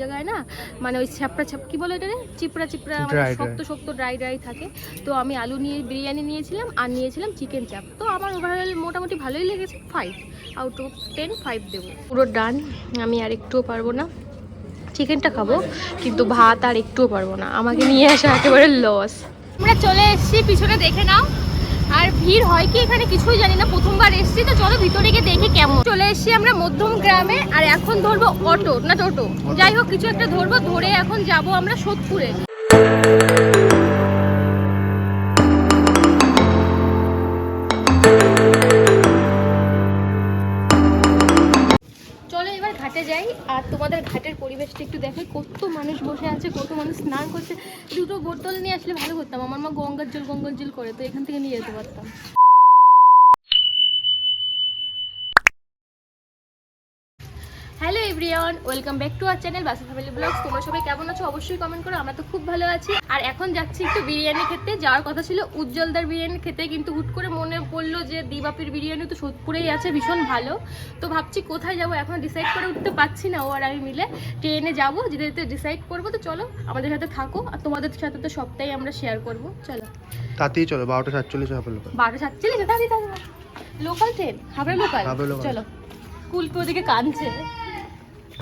জায়গায় না মানে ওই ছ্যাপড়া কি বলে এটা, চিপড়া চিপড়া মানে শক্ত শক্ত ড্রাই ড্রাই থাকে। তো আমি আলু নিয়ে বিরিয়ানি নিয়েছিলাম আর নিয়েছিলাম চিকেন চাপ। তো আমার ওভারঅল মোটামুটি ভালোই লেগেছে, 5 আউট অফ 10 5 দেবো। পুরো ডান, আমি আর একটুও পারবো না। চিকেনটা খাবো কিন্তু ভাত আর একটুও পারবো না, আমাকে নিয়ে আসা একেবারে লস। আমরা চলে এসেছি, পিছনে দেখে নাও। আর ভিড় হয় কি এখানে কিছুই জানি না, প্রথমবার এসেছি তো চলো ভিতরে গিয়ে দেখি কেমন। চলে এসেছি আমরা মধ্যম গ্রামে, আর এখন ধরবো অটো না টোটো, যাই হোক কিছু একটা ধরবো, ধরে এখন যাব আমরা সোদপুরে। ঘাটে যাই আর তোমাদের ঘাটের পরিবেশটা একটু দেখে, কত মানুষ বসে আছে, কত মানুষ স্নান করছে। দুটো বোতল নিয়ে আসলে ভালো করতাম, আমার মা গঙ্গার জল করে, তো এখান থেকে নিয়ে যেতে পারতাম। Hello everyone, welcome back to our channel Basu family vlogs. তোমরা সবাই কেমন আছো অবশ্যই কমেন্ট করো। আমরা তো খুব ভালো আছি। আর এখন যাচ্ছি একটু বিরিয়ানি খেতে, যাওয়ার কথা ছিল উজ্জ্বলদার বিরিয়ানি খেতে, কিন্তু হুট করে মনে পড়লো যে দিবাপির বিরিয়ানি তো সোদপুরেই আছে, ভীষণ ভালো। তো ভাবছি কোথায় যাবো, এখন ডিসাইড করে উঠতে পারছি না। ও আর আমি মিলে ট্রেনে যাবো, যেতে যেতে ডিসাইড করবো। তো চলো আমাদের সাথে থাকো, আর তোমাদের সাথে তো সবটাই আমরা শেয়ার করবো। চলো তাতেই চলো, 12:47 হবে। 12:47 তাড়াতাড়ি লোকাল ট্রেন, হাবড়া লোকাল। চলো কুলপি ওদিকে কাঁদছে।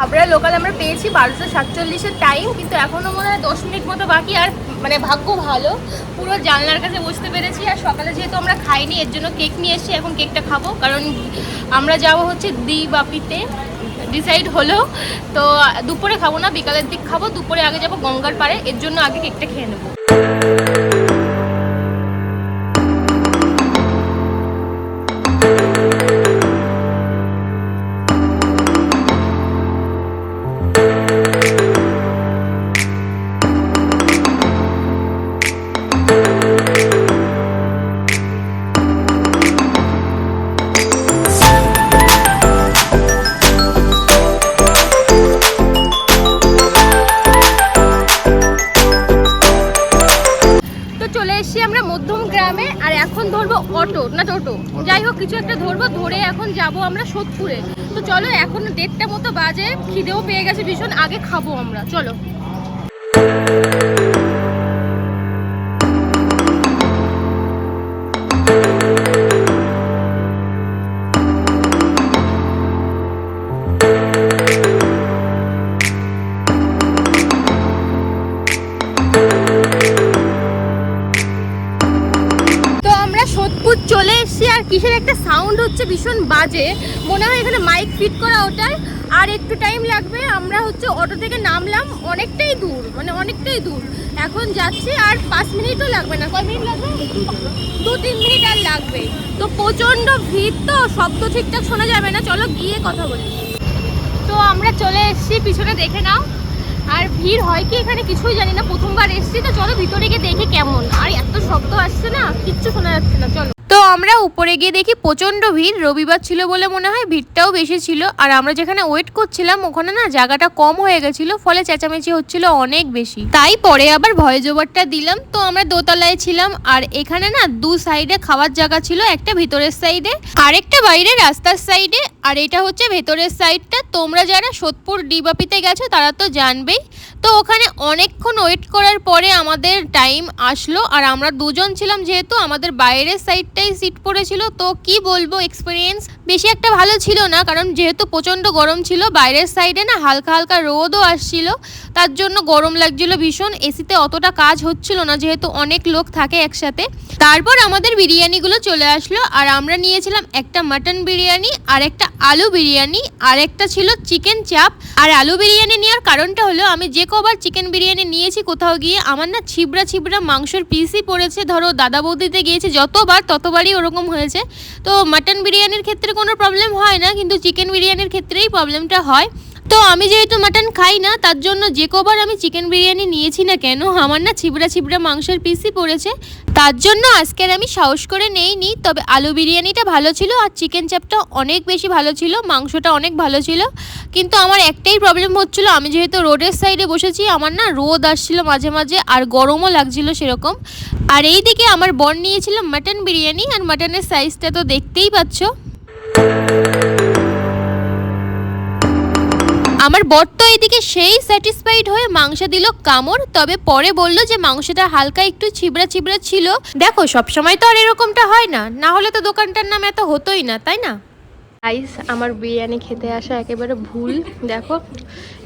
হাবড়া লোকাল আমরা পেয়েছি 12:47 টাইম, কিন্তু এখনো মনে হয় 10 মিনিট মতো বাকি। আর মানে ভাগ্য ভালো, পুরো জানলার কাছে বসতে পেরেছি। আর সকালে যেহেতু আমরা খাইনি, এর জন্য কেক নিয়ে এসেছি, এখন কেকটা খাবো। কারণ আমরা যাবো হচ্ছে দিবাপিতে, ডিসাইড হলো। তো দুপুরে খাবো না, বিকালের দিক খাবো। দুপুরে আগে যাবো গঙ্গার পাড়ে, এর জন্য আগে কেকটা খেয়ে নেবো। আমরা মধ্যম গ্রামে, আর এখন ধরবো অটো না টোটো, যাই হোক কিছু একটা ধরবো, ধরে এখন যাব আমরা সোদপুরে। তো চলো, এখন 1:30 মতো বাজে, খিদেও পেয়ে গেছে ভীষণ, আগে খাবো আমরা, চলো। চলে এসছি, আর কিসের একটা সাউন্ড হচ্ছে ভীষণ বাজে, মনে হয় এখানে মাইক ফিট করা, ওটাই। আর একটু টাইম লাগবে, আমরা হচ্ছে অটো থেকে নামলাম, অনেকটাই দূর, মানে অনেকটাই দূর। এখন যাচ্ছি, আর 5 মিনিটও লাগবে না, কয় মিনিট লাগবে, 2-3 মিনিট আর লাগবে। তো প্রচণ্ড ভিড়, তো শব্দ ঠিকঠাক শোনা যাবে না, চলো গিয়ে কথা বলি। তো আমরা চলে এসছি, পিছনে দেখে নাও। আর ভিড় হয় কি এখানে কিছুই জানি না, প্রথমবার এসছি তো চলো ভিতরে গিয়ে দেখি কেমন। আর এত শব্দ আসছে না, কিচ্ছু শোনা যাচ্ছে না, চলো। তো আমরা উপরে গিয়ে দেখি প্রচণ্ড ভিড়, রবিবার ছিল বলে মনে হয় ভিড়টাও বেশি ছিল। আর আমরা যেখানে ওয়েট করছিলাম ওখানে না জায়গাটা কম হয়ে গেছিলো, ফলে চেঁচামেচি হচ্ছিল অনেক বেশি। তাই পরে আবার ভয়েস ওভারটা দিলাম। তো আমরা দোতলায় ছিলাম, আর এখানে না 2 সাইডে খাওয়ার জায়গা ছিল, একটা ভিতরের সাইডে আর একটা বাইরে রাস্তার সাইডে। আর এটা হচ্ছে ভেতরের সাইডটা। তোমরা যারা সোদপুর দিবাপিতে গেছো তারা তো জানবেই। তো ওখানে অনেকক্ষণ ওয়েট করার পরে আমাদের টাইম আসলো, আর আমরা 2 জন ছিলাম যেহেতু, আমাদের বাইরের সাইডটাই সিট পড়েছিল। তো কি বলবো, এক্সপিরিয়েন্স বেশি একটা ভালো ছিল না, কারণ যেহেতু প্রচণ্ড গরম ছিল, বাইরের সাইডে না হালকা হালকা রোদও আসছিল, তার জন্য গরম লাগছিল ভীষণ। এসিতে অতটা কাজ হচ্ছিল না যেহেতু অনেক লোক থাকে একসাথে। তারপর আমাদের বিরিয়ানিগুলো চলে আসলো, আর আমরা নিয়েছিলাম একটা মাটন বিরিয়ানি, আর একটা আলু বিরিয়ানি, আর একটা ছিল চিকেন চাপ। আর আলু বিরিয়ানি নেওয়ার কারণটা হলো, আমি যে কবার চিকেন বিরিয়ানি নিয়েছি কোথাও গিয়ে, আমার না ছিবড়া ছিবড়া মাংসর পিসই পড়েছে। ধরো দাদা বৌদিতে গিয়েছি যতবার, ততবারই ওরকম হয়েছে। তো মাটন বিরিয়ানির ক্ষেত্রে কোনো প্রবলেম হয় না, কিন্তু চিকেন বিরিয়ানির ক্ষেত্রেই প্রবলেমটা হয়। তো আমি যেহেতু মাটন খাই না, তার জন্য যে কবার আমি চিকেন বিরিয়ানি নিয়েছি না কেন, আমার না ছিবড়া ছিবড়া মাংসের পিসই পড়েছে। তার জন্য আজকের আমি সাহস করে নেইনি। তবে আলু বিরিয়ানিটা ভালো ছিল, আর চিকেন চাপটা অনেক বেশি ভালো ছিল, মাংসটা অনেক ভালো ছিল। কিন্তু আমার একটাই প্রবলেম হচ্ছিল, আমি যেহেতু রোডের সাইডে বসেছি, আমার না রোদ আসছিল মাঝে মাঝে, আর গরমও লাগছিল সেরকম। আর এই দিকে আমার বোন নিয়েছিল মাটন বিরিয়ানি, আর মাটনের সাইজটা তো দেখতেই পাচ্ছ। আমার বর তো এইদিকে সেই স্যাটিসফাইড হয়ে মাংস দিল কামড়, তবে পরে বলল যে মাংসটা হালকা একটু ছিবড়া ছিবড়া ছিল। দেখো সবসময় তো আর এরকমটা হয় না, না হলে তো দোকানটার নাম এত হতোই না, তাই না? গাইস, আমার বিরিয়ানি খেতে আসা একেবারে ভুল। দেখো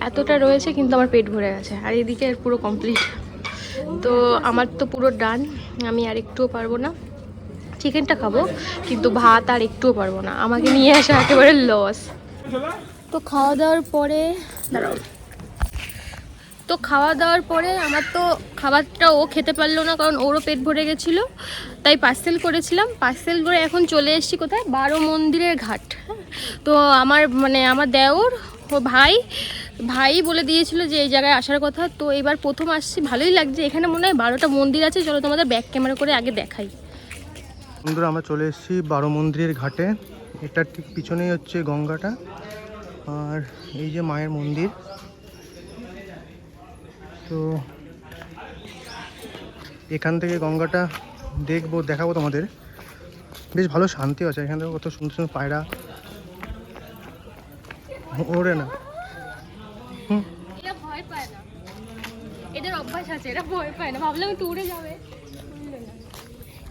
এতটা রয়েছে কিন্তু আমার পেট ভরে গেছে, আর এদিকে পুরো কমপ্লিট। তো আমার তো পুরো ডান, আমি আর একটুও পারবো না। চিকেনটা খাবো কিন্তু ভাত আর একটুও পারবো না, আমাকে নিয়ে আসা একেবারে লস। তো খাওয়া দাওয়ার পরে আমার তো খাবারটা ও খেতে পারলো না, কারণ ওরও পেট ভরে গেছিলো, তাই পার্সেল করেছিলাম। পার্সেল করে এখন চলে এসেছি কোথায়, 12 মন্দিরের ঘাট। তো আমার দেওর ও ভাই বলে দিয়েছিল যে এই জায়গায় আসার কথা। তো এবার প্রথম আসছি, ভালোই লাগছে। এখানে মনে হয় 12টা মন্দির আছে, চলো তোমাদের ব্যাক ক্যামেরা করে আগে দেখাই। বন্ধুরা, আমরা চলে এসেছি 12 মন্দিরের ঘাটে। এটার ঠিক পিছনেই হচ্ছে গঙ্গাটা, আর এই যে মায়ের মন্দির। তো এখান থেকে গঙ্গাটা দেখাবো তোমাদের। বেশ ভালো শান্তি আছে এখান থেকে, কত সুন্দর সুন্দর পায়রা ওরে না। এরা ভয় পায় না, এদের অভ্যাস আছে, এরা ভয় পায় না। ভাবলাম একটু উড়ে যাবে।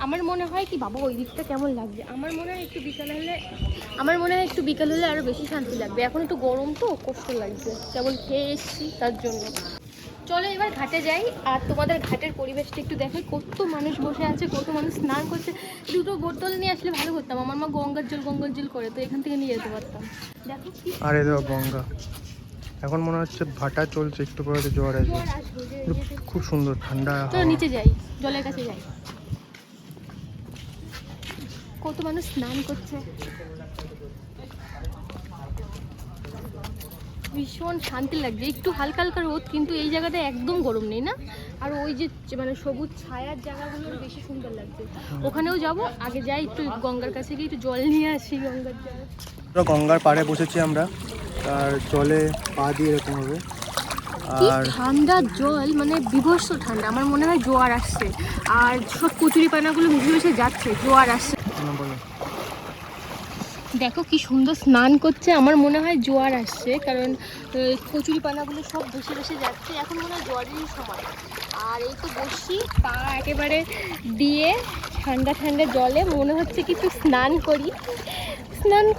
আমার মনে হয় কি বাবা, ওই দিকটা কেমন লাগছে? আমার মনে হয় একটু বিকাল হলে আরো বেশি শান্তি লাগবে। এখন একটু গরম তো কষ্ট লাগছে, কেবল খেয়ে এসেছি তার জন্য। চলো এবার ঘাটে যাই, আর তোমাদের ঘাটের পরিবেশটা একটু দেখাই। কত মানুষ বসে আছে, কত মানুষ স্নান করছে। দুটো বোতল নিয়ে আসলে ভালো করতাম, আমার মা গঙ্গার জল করে, তো এখান থেকে নিয়ে যেতে পারতাম। দেখো কি, আরে দেখো গঙ্গা, এখন মনে হচ্ছে ভাটা চলছে, একটু পরে জোয়ার আসবে। খুব সুন্দর ঠান্ডা। চলো নিচে যাই, জলের কাছে যাই। কত মানুষ স্নান করছে, ভীষণ শান্তি লাগছে। একটু হালকা হালকা রোদ, কিন্তু এই জায়গাটা একদম গরম নেই না। আর ওই যে সবুজ ছায়ার জায়গাগুলো বেশি সুন্দর লাগছে। ওখানেও যাব, আগে যাই একটু গঙ্গার কাছে গিয়ে একটু জল নিয়ে আসি গঙ্গার জল। গঙ্গার পাড়ে বসেছি আমরা, আর জলে পা দিয়ে এরকম হবে। আর ঠান্ডা জল, বিভৎস ঠান্ডা। আমার মনে হয় জোয়ার আসছে, আর সব কচুরি পানাগুলো মিশে মিশে যাচ্ছে, জোয়ার আসছে। দেখো কি সুন্দর স্নান করছে, আমার মনে হয় জোয়ার আসছে, কারণ কচুরি পানাগুলো সব ভেসে ভেসে যাচ্ছে। এখন মনে হয় জোয়ারেরই সময়। আর এই তো বসি, পা একেবারে দিয়ে ঠান্ডা ঠান্ডা জলে, মনে হচ্ছে কি একটু স্নান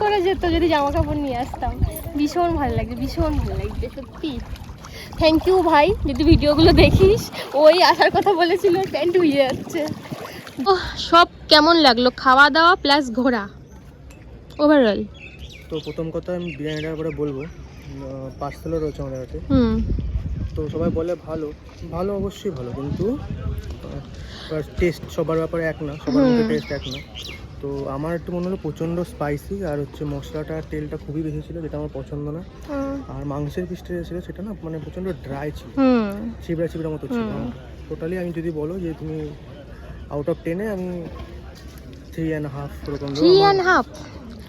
করা যেত যদি জামা কাপড় নিয়ে আসতাম। ভীষণ ভালো লাগছে সত্যি। থ্যাংক ইউ ভাই, যদি ভিডিওগুলো দেখিস। ওই আসার কথা বলেছিল, প্যান্ট হয়ে যাচ্ছে। ও সব কেমন লাগলো, খাওয়া দাওয়া প্লাস ঘোরা ওভারঅল? তো প্রথম কথা আমি বিরিয়ানিটার করে বলবো, পার্সেলও রয়েছে আমাদের কাছে। তো সবাই বলে ভালো অবশ্যই ভালো, কিন্তু টেস্ট সবার ব্যাপারে এক না, সবার মধ্যে টেস্ট এক না। তো আমার একটু মনে হলো প্রচণ্ড স্পাইসি, আর হচ্ছে মশলাটা তেলটা খুবই বেশি ছিল, যেটা আমার পছন্দ না। আর মাংসের পিসটা ছিল সেটা না প্রচণ্ড ড্রাই ছিল, ছিবড়া মতো ছিল। টোটালি আমি যদি বলো যে তুমি আউট অফ 10-এ আমি 3.5 এরকম। 3.5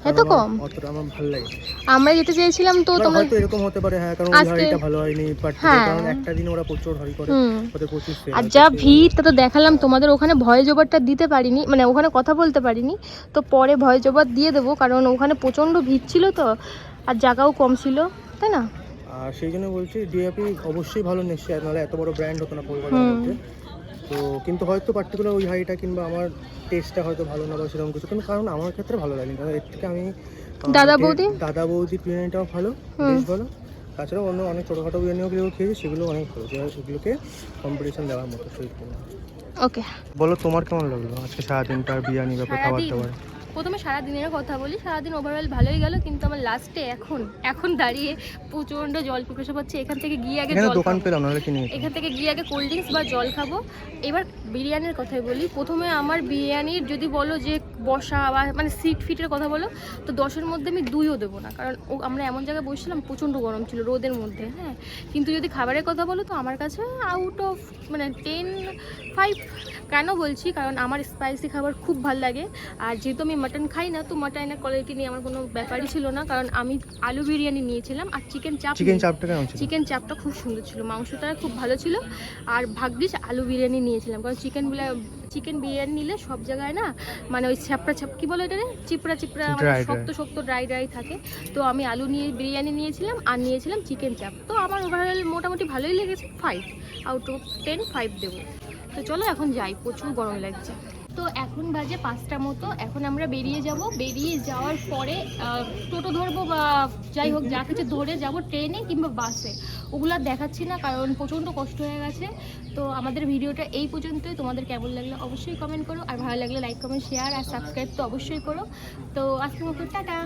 এত কম? অতটা আমার ভালো লাগে। আমরা যেতে চেয়েছিলাম তো তোমার হয়তো এরকম হতে পারে, হ্যাঁ, কারণ ওই হাড়িটা ভালো হয়নি, বাট কারণ একটা দিন ওরা প্রচুর হাড়ি করে, ওদের প্রচুর সেল। আর যা ভিড়, তা তো দেখালাম তোমাদের। ওখানে ভয়েস ওভারটা দিতে পারিনি, ওখানে কথা বলতে পারিনি। তো পরে ভয়েস ওভার দিয়ে দেবো, কারণ ওখানে প্রচণ্ড ভিড় ছিল তো, আর জায়গাও কম ছিল, তাই না? আর সেই জন্য বলছি ডিএপি অবশ্যই ভালো নিশ্চয়ই, নাহলে এত বড় ব্র্যান্ড হতো না কলকাতার মধ্যে। তো কিন্তু হয়তো পার্টিকুলার ওই হাড়িটা কিংবা আমার টেস্টটা হয়তো ভালো না বা সেরকম কিছু, কিন্তু কারণ আমার ক্ষেত্রে ভালো লাগেনি। কারণ এর থেকে আমি দাদা বৌদি বিরিয়ানিটাও ভালো, বেশ ভালো। তাছাড়াও অন্য অনেক ছোটোখাটো বিরিয়ানিও খেয়েছি, সেগুলো অনেক ভালো, সেগুলোকে কম্পিটিশন দেওয়ার মতো। ওকে, বলো তোমার কেমন লাগলো আজকে সারাদিনটার বিরিয়ানি ব্যাপারে, খাবার দাবার? প্রথমে সারাদিনের কথা বলি। সারাদিন ওভারঅল ভালোই গেল, কিন্তু আমার লাস্টে এখন দাঁড়িয়ে প্রচণ্ড জল পিপাসা পাচ্ছে। এখান থেকে গিয়ে আগে দোকান পেলাম না, এখান থেকে গিয়ে আগে কোল্ড ড্রিঙ্কস বা জল খাবো। এবার বিরিয়ানির কথাই বলি। প্রথমে আমার বিরিয়ানির যদি বলো যে বসা বা সিট ফিটের কথা বলো, তো 10-এর মধ্যে আমি 2ও দেবো না, কারণ আমরা এমন জায়গায় বসছিলাম, প্রচণ্ড গরম ছিল রোদের মধ্যে। হ্যাঁ, কিন্তু যদি খাবারের কথা বলো তো আমার কাছে আউট অফ 10-5। কেন বলছি, কারণ আমার স্পাইসি খাবার খুব ভালো লাগে। আর যেহেতু আমি মাটন খাই না, তো মাটনের কোয়ালিটি নিয়ে আমার কোনো ব্যাপারই ছিল না, কারণ আমি আলু বিরিয়ানি নিয়েছিলাম। আর চিকেন চাপটা খুব সুন্দর ছিল, মাংসটা খুব ভালো ছিল। আর ভাগ্যিস আলু বিরিয়ানি নিয়েছিলাম, কারণ চিকেন বিরিয়ানি নিলে সব জায়গায় না মানে ওই কি বলে এটা রে, চিপড়া Dry, শক্ত শক্ত ড্রাই থাকে। তো আমি আলু নিয়ে বিরিয়ানি নিয়েছিলাম আর নিয়েছিলাম চিকেন চাপ। তো আমার ওভারঅল মোটামুটি ভালোই লেগেছে, 5 আউট অফ 10 5 দেবো। তো চলো এখন যাই, প্রচুর গরম লাগছে। তো এখন বাজে 5টা মতো, এখন আমরা বেরিয়ে যাব। বেরিয়ে যাওয়ার পরে টোটো ধরবো বা যাই হোক যা কিছু ধরে যাব, ট্রেনে কিংবা বাসে, ওগুলো আর দেখাচ্ছি না কারণ প্রচণ্ড কষ্ট হয়ে গেছে। তো আমাদের ভিডিওটা এই পর্যন্তই। তোমাদের কেমন লাগলো অবশ্যই কমেন্ট করো, আর ভালো লাগলে লাইক কমেন্ট শেয়ার আর সাবস্ক্রাইব তো অবশ্যই করো। তো আজকের মতো টাটা।